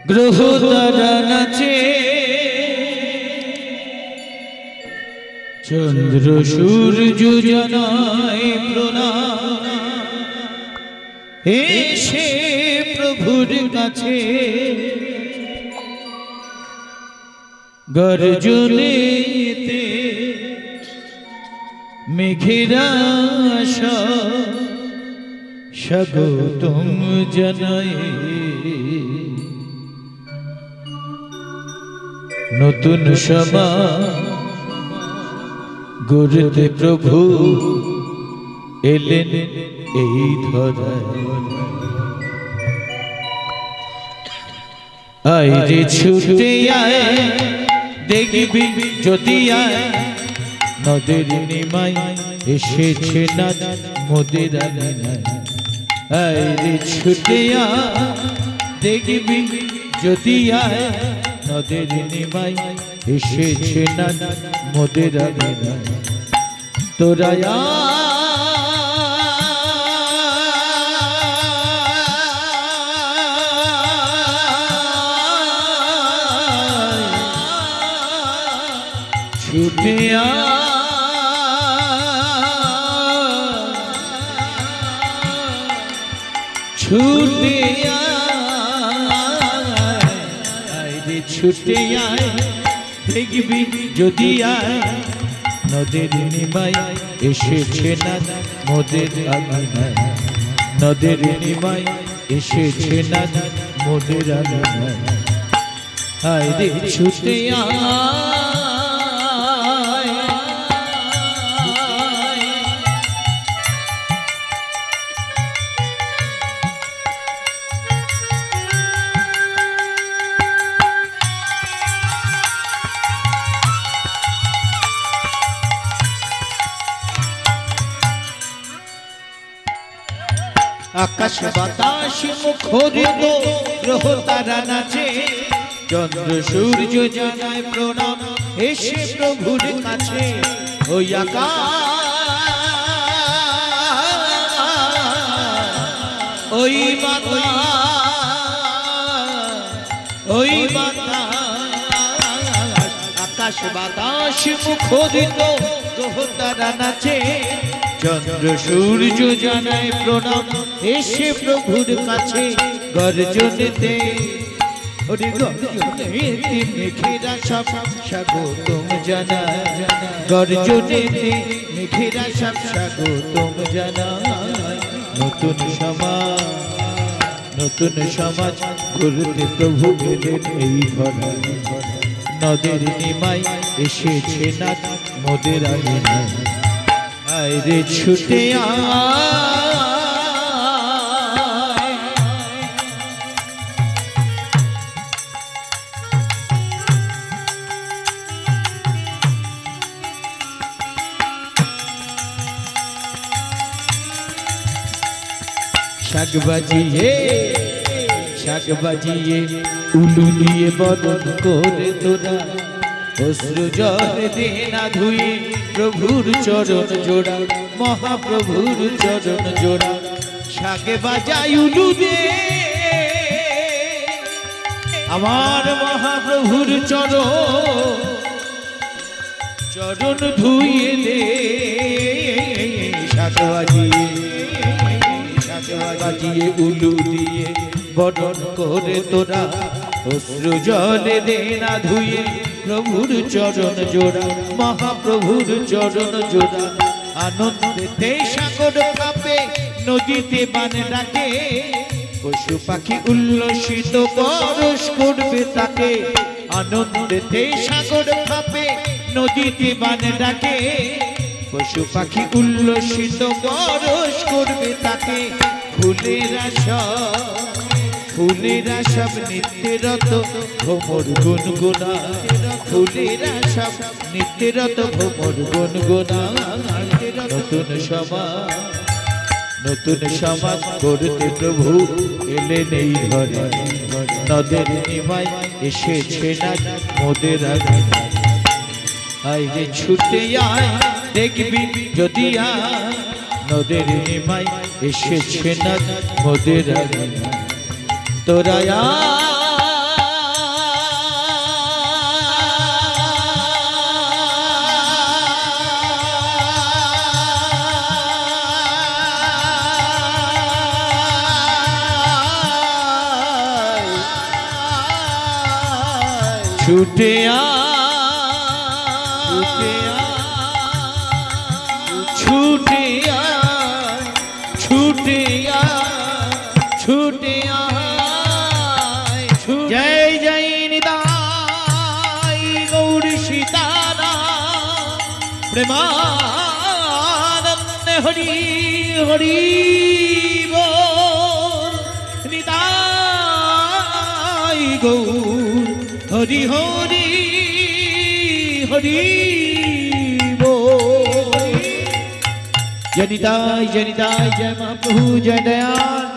গ্রহ তারা নাচে, চন্দ্র সূর্য জানায় প্রণাম, এসে প্রভুর কাছে গর্জনেতে মেঘেরা স্বাগতম জানায়। নতুন সমাজ গড়তে প্রভু এলেন এই ধরায়। আয় রে ছুটে আয়, দেখবি যদি আয়, নদের নিমাই এসেছে না মোদের আঙিনায়। আয় রে ছুটে আয়, দেখবি যদি আয়, নদের নিমাই এসেছে না মোদের আঙিনায়। তোরা ছুটে ছুটে আয়, ছুটে আয়, দেখবি যদি আয়, নদের নিমাই এসেছে না মোদের আঙিনায়। নদের নিমাই এসেছে না মোদের আঙিনায়। আয় রে ছুটে আয়। আকাশ বাতাস মুখরিত, গ্রহ তারা নাচে, চন্দ্র সূর্য জানায় প্রণাম, এসে প্রভুর কাছে। ওই আকাশ, ওই বাতাস, ওই বাতাস, আকাশ বাতাস মুখরিত, গ্রহ তারা নাচে, চন্দ্র সূর্য জানায় প্রণাম, এসে প্রভুর কাছে গর্জনেতে। ওরে গর্জনেতে মেঘেরা সব স্বাগতম জানায়, গর্জনেতে মেঘেরা সব স্বাগতম জানায়। নতুন সমাজ গড়তে প্রভু এলেন এই ধরায়। নদের নিমাই এসেছে না মোদের আঙিনায়। আয় রে ছুটে আয়, শাক বাজিয়ে উলু দিয়ে বদন করে তোরা, অশ্রু জল দে না ধুয়ে প্রভুর চরণ জোড়া, মহাপ্রভুর চরণ জোড়া। শাকে বাজাই উলু দে আমার মহাপ্রভুর চরণ ধুয়ে দে। শাক বাজিয়ে উলু দিয়ে বদন করে তোরা, অশ্রু জলে দে না ধুয়ে প্রভুর চরণ জোড়া, মহাপ্রভুর চরণ জোড়া। আনন্দেতে সাগর কাঁপে, নদীতে বান ডাকে, পশু পাখি উল্লসিত পরশ করবে তাকে। আনন্দেতে সাগর কাঁপে, নদীতে বান ডাকে, পশু পাখি উল্লসিত পরশ করবে তাকে। ফুলেরা সব নিত্যরত ভ্রমর গুনগুনা, ফুলেরা সব নিত্যরত ভ্রমর গুনগুনা। নতুন সমাজ গড়তে প্রভু এলেন এই ধরায়। নদের নিমাই এসেছে না মোদের আঙিনায়। আয় রে ছুটে আয়, দেখবি যদি আয়, নদের নিমাই এসেছে না মোদের আঙিনায়। তোরা ছুটে ছুটে ছুটে ছুটে জয় জয় নিতাই গৌর সীতারাম প্রেমানন্দে হরি হরি বল নিতাই গৌর হরি হরি হরি বল। जय निताय जय महाप्रभु जय दयाल।